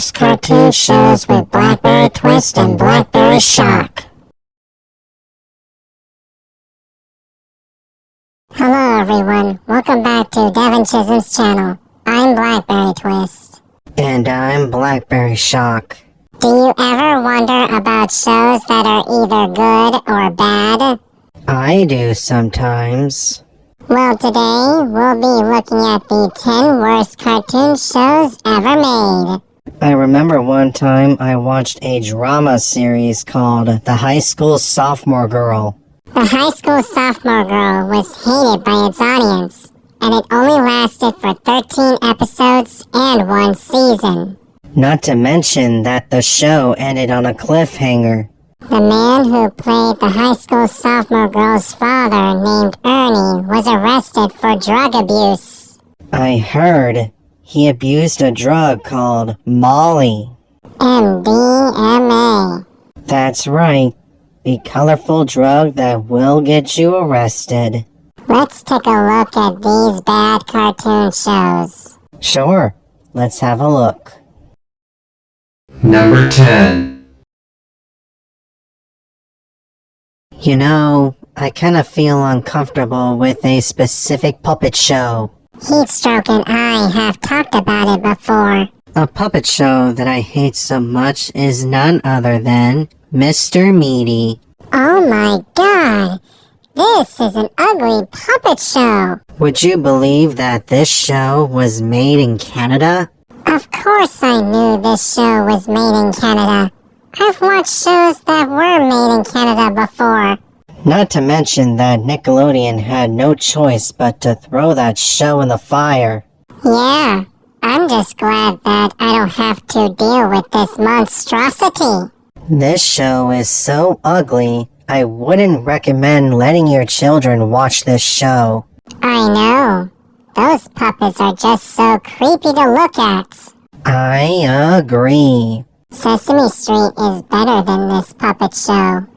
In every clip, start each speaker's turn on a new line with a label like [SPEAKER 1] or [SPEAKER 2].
[SPEAKER 1] worst cartoon shows with Blackberry Twist and Blackberry Shock. Hello everyone, welcome back to Deven Chisum's channel. I'm Blackberry Twist.
[SPEAKER 2] And I'm Blackberry Shock.
[SPEAKER 1] Do you ever wonder about shows that are either good or bad?
[SPEAKER 2] I do sometimes.
[SPEAKER 1] Well, today we'll be looking at the 10 worst cartoon shows ever made.
[SPEAKER 2] I remember one time I watched a drama series called The High School Sophomore Girl.
[SPEAKER 1] The High School Sophomore Girl was hated by its audience, and it only lasted for 13 episodes and 1 season.
[SPEAKER 2] Not to mention that the show ended on a cliffhanger.
[SPEAKER 1] The man who played the high school sophomore girl's father, named Ernie, was arrested for drug abuse.
[SPEAKER 2] I heard he abused a drug called Molly.
[SPEAKER 1] MDMA.
[SPEAKER 2] That's right, the colorful drug that will get you arrested.
[SPEAKER 1] Let's take a look at these bad cartoon shows.
[SPEAKER 2] Sure, let's have a look.
[SPEAKER 3] Number 10.
[SPEAKER 2] You know, I kind of feel uncomfortable with a specific puppet show.
[SPEAKER 1] Heatstroke and I have talked about it before.
[SPEAKER 2] A puppet show that I hate so much is none other than Mr. Meaty.
[SPEAKER 1] Oh my god! This is an ugly puppet show!
[SPEAKER 2] Would you believe that this show was made in Canada?
[SPEAKER 1] Of course I knew this show was made in Canada. I've watched shows that were made in Canada before.
[SPEAKER 2] Not to mention that Nickelodeon had no choice but to throw that show in the fire.
[SPEAKER 1] Yeah, I'm just glad that I don't have to deal with this monstrosity.
[SPEAKER 2] This show is so ugly, I wouldn't recommend letting your children watch this show.
[SPEAKER 1] I know. Those puppets are just so creepy to look at.
[SPEAKER 2] I agree.
[SPEAKER 1] Sesame Street is better than this puppet show.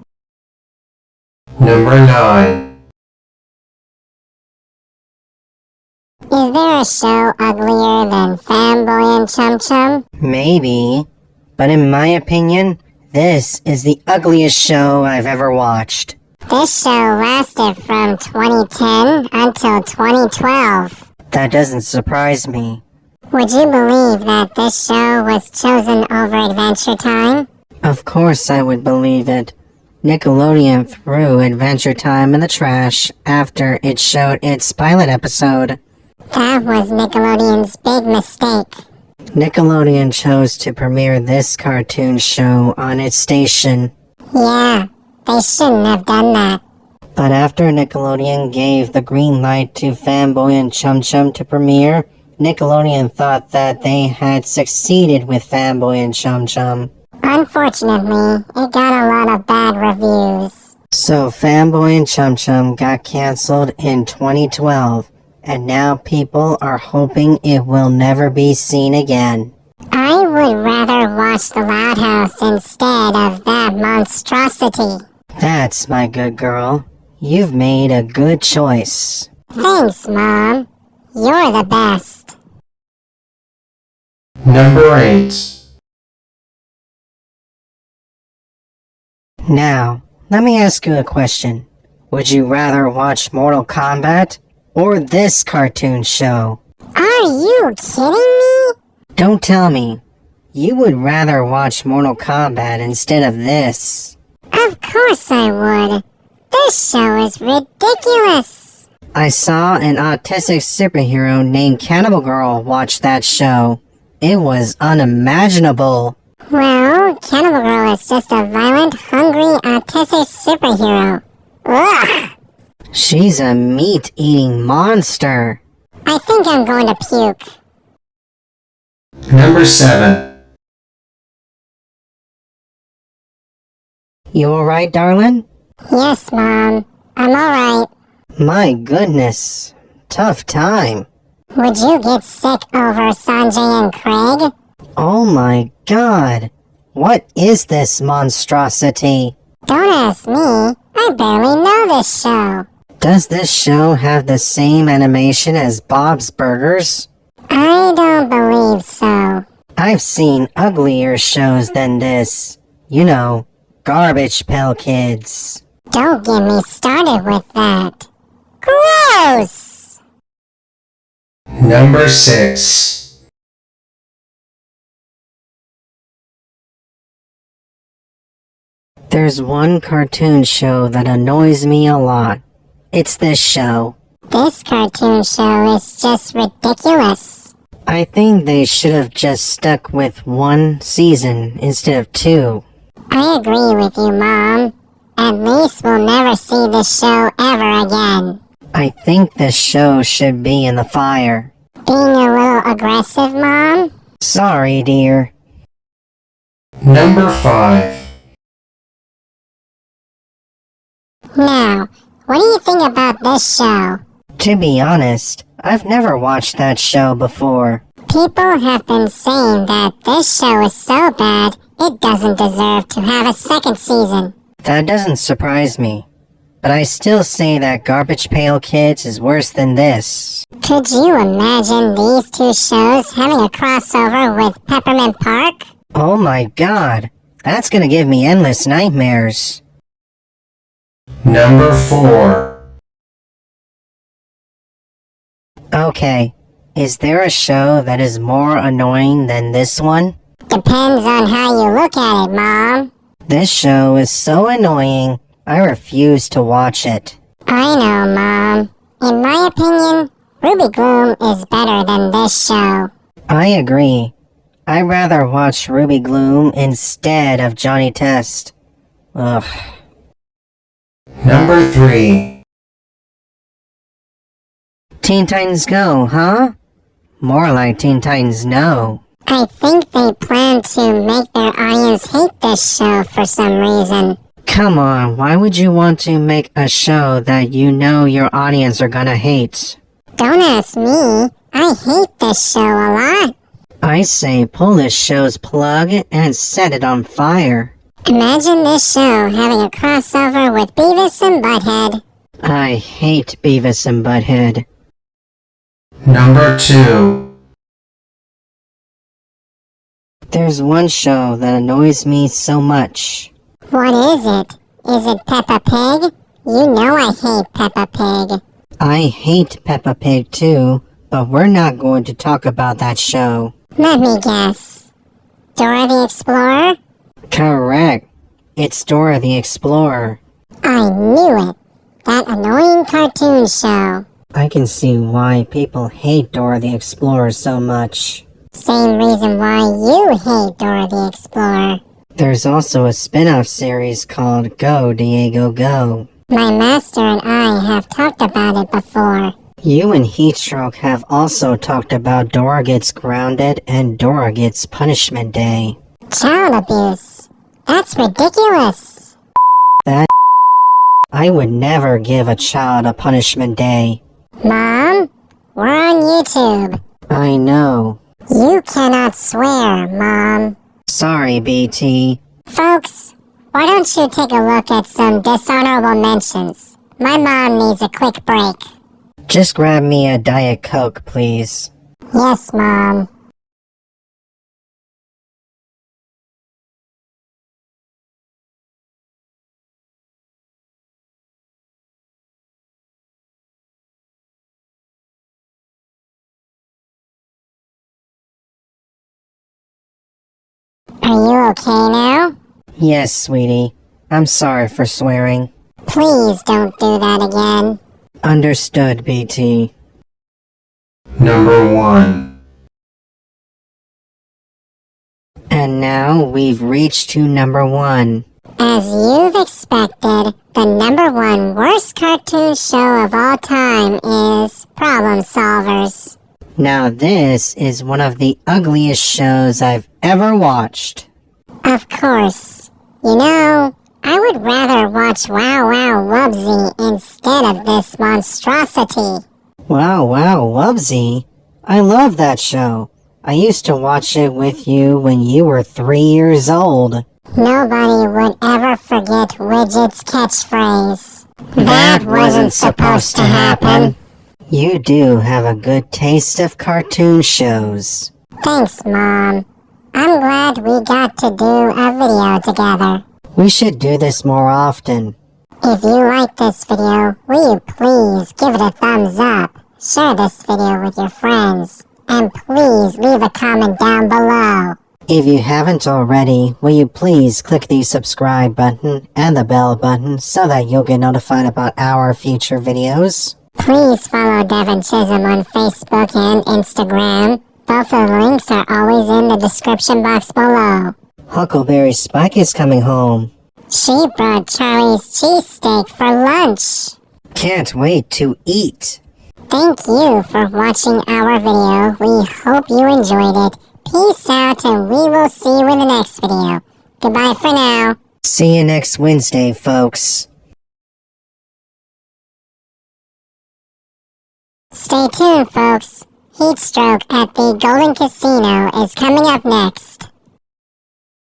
[SPEAKER 3] Number 9.
[SPEAKER 1] Is there a show uglier than Fanboy and Chumchum?
[SPEAKER 2] Maybe, but in my opinion, this is the ugliest show I've ever watched.
[SPEAKER 1] This show lasted from 2010 until 2012.
[SPEAKER 2] That doesn't surprise me.
[SPEAKER 1] Would you believe that this show was chosen over Adventure Time?
[SPEAKER 2] Of course I would believe it. Nickelodeon threw Adventure Time in the trash after it showed its pilot episode.
[SPEAKER 1] That was Nickelodeon's big mistake.
[SPEAKER 2] Nickelodeon chose to premiere this cartoon show on its station.
[SPEAKER 1] Yeah, they shouldn't have done that.
[SPEAKER 2] But after Nickelodeon gave the green light to Fanboy and Chumchum to premiere, Nickelodeon thought that they had succeeded with Fanboy and Chumchum.
[SPEAKER 1] Unfortunately, it got a lot of bad reviews.
[SPEAKER 2] So Fanboy and Chumchum got cancelled in 2012, and now people are hoping it will never be seen again.
[SPEAKER 1] I would rather watch The Loud House instead of that monstrosity.
[SPEAKER 2] That's my good girl. You've made a good choice.
[SPEAKER 1] Thanks, Mom. You're the best.
[SPEAKER 3] Number 8.
[SPEAKER 2] Now, let me ask you a question. Would you rather watch Mortal Kombat or this cartoon show?
[SPEAKER 1] Are you kidding me?
[SPEAKER 2] Don't tell me. You would rather watch Mortal Kombat instead of this.
[SPEAKER 1] Of course I would. This show is ridiculous.
[SPEAKER 2] I saw an autistic superhero named Cannibal Girl watch that show. It was unimaginable.
[SPEAKER 1] Well, Cannibal Girl is just a violent, hungry, autistic superhero. Ugh!
[SPEAKER 2] She's a meat-eating monster.
[SPEAKER 1] I think I'm going to puke.
[SPEAKER 3] Number 7.
[SPEAKER 2] You alright, darling?
[SPEAKER 1] Yes, Mom. I'm alright.
[SPEAKER 2] My goodness. Tough time.
[SPEAKER 1] Would you get sick over Sanjay and Craig?
[SPEAKER 2] Oh my god. What is this monstrosity?
[SPEAKER 1] Don't ask me. I barely know this show.
[SPEAKER 2] Does this show have the same animation as Bob's Burgers?
[SPEAKER 1] I don't believe so.
[SPEAKER 2] I've seen uglier shows than this. You know, Garbage Pail Kids.
[SPEAKER 1] Don't get me started with that. Gross!
[SPEAKER 3] Number 6.
[SPEAKER 2] There's one cartoon show that annoys me a lot. It's this show.
[SPEAKER 1] This cartoon show is just ridiculous.
[SPEAKER 2] I think they should have just stuck with one season instead of 2.
[SPEAKER 1] I agree with you, Mom. At least we'll never see this show ever again.
[SPEAKER 2] I think this show should be in the fire.
[SPEAKER 1] Being a little aggressive, Mom?
[SPEAKER 2] Sorry, dear.
[SPEAKER 3] Number 5.
[SPEAKER 1] Now, what do you think about this show?
[SPEAKER 2] To be honest, I've never watched that show before.
[SPEAKER 1] People have been saying that this show is so bad, it doesn't deserve to have a second season.
[SPEAKER 2] That doesn't surprise me. But I still say that Garbage Pail Kids is worse than this.
[SPEAKER 1] Could you imagine these two shows having a crossover with Peppermint Park?
[SPEAKER 2] Oh my god, that's gonna give me endless nightmares.
[SPEAKER 3] Number 4.
[SPEAKER 2] Okay, is there a show that is more annoying than this one?
[SPEAKER 1] Depends on how you look at it, Mom.
[SPEAKER 2] This show is so annoying, I refuse to watch it.
[SPEAKER 1] I know, Mom. In my opinion, Ruby Gloom is better than this show.
[SPEAKER 2] I agree. I'd rather watch Ruby Gloom instead of Johnny Test. Ugh.
[SPEAKER 3] Number 3.
[SPEAKER 2] Teen Titans Go, huh? More like Teen Titans No.
[SPEAKER 1] I think they plan to make their audience hate this show for some reason.
[SPEAKER 2] Come on, why would you want to make a show that you know your audience are gonna hate?
[SPEAKER 1] Don't ask me. I hate this show a lot.
[SPEAKER 2] I say pull this show's plug and set it on fire.
[SPEAKER 1] Imagine this show having a crossover with Beavis and Butthead.
[SPEAKER 2] I hate Beavis and Butthead.
[SPEAKER 3] Number 2.
[SPEAKER 2] There's one show that annoys me so much.
[SPEAKER 1] What is it? Is it Peppa Pig? You know I hate Peppa Pig.
[SPEAKER 2] I hate Peppa Pig too, but we're not going to talk about that show.
[SPEAKER 1] Let me guess. Dora the Explorer?
[SPEAKER 2] Correct. It's Dora the Explorer.
[SPEAKER 1] I knew it. That annoying cartoon show.
[SPEAKER 2] I can see why people hate Dora the Explorer so much.
[SPEAKER 1] Same reason why you hate Dora the Explorer.
[SPEAKER 2] There's also a spin-off series called Go, Diego, Go.
[SPEAKER 1] My master and I have talked about it before.
[SPEAKER 2] You and Heatstroke have also talked about Dora Gets Grounded and Dora Gets Punishment Day.
[SPEAKER 1] Child abuse. That's ridiculous.
[SPEAKER 2] I would never give a child a punishment day.
[SPEAKER 1] Mom, we're on YouTube.
[SPEAKER 2] I know.
[SPEAKER 1] You cannot swear, Mom.
[SPEAKER 2] Sorry, BT.
[SPEAKER 1] Folks, why don't you take a look at some dishonorable mentions? My mom needs a quick break.
[SPEAKER 2] Just grab me a Diet Coke, please.
[SPEAKER 1] Yes, Mom. Are you okay now?
[SPEAKER 2] Yes, sweetie. I'm sorry for swearing.
[SPEAKER 1] Please don't do that again.
[SPEAKER 2] Understood, BT.
[SPEAKER 3] Number 1.
[SPEAKER 2] And now we've reached to number 1.
[SPEAKER 1] As you've expected, the number 1 worst cartoon show of all time is Problem Solvers.
[SPEAKER 2] Now this is one of the ugliest shows I've ever watched.
[SPEAKER 1] Of course. You know, I would rather watch Wow Wow Wubsy instead of this monstrosity.
[SPEAKER 2] Wow, Wubsy. I love that show. I used to watch it with you when you were 3 years old.
[SPEAKER 1] Nobody would ever forget Widget's catchphrase. That wasn't supposed to happen.
[SPEAKER 2] You do have a good taste of cartoon shows.
[SPEAKER 1] Thanks, Mom. to do a video together.
[SPEAKER 2] We should do this more often.
[SPEAKER 1] If you like this video, will you please give it a thumbs up, share this video with your friends, and please leave a comment down below.
[SPEAKER 2] If you haven't already, will you please click the subscribe button and the bell button so that you'll get notified about our future videos.
[SPEAKER 1] Please follow Deven Chisum on Facebook and Instagram. Both the links are always in the description box below.
[SPEAKER 2] Huckleberry Spike is coming home.
[SPEAKER 1] She brought Charlie's cheesesteak for lunch.
[SPEAKER 2] Can't wait to eat.
[SPEAKER 1] Thank you for watching our video. We hope you enjoyed it. Peace out, and we will see you in the next video. Goodbye for now.
[SPEAKER 2] See you next Wednesday, folks.
[SPEAKER 1] Stay tuned, folks. Heat Stroke at the Golden Casino is coming up next.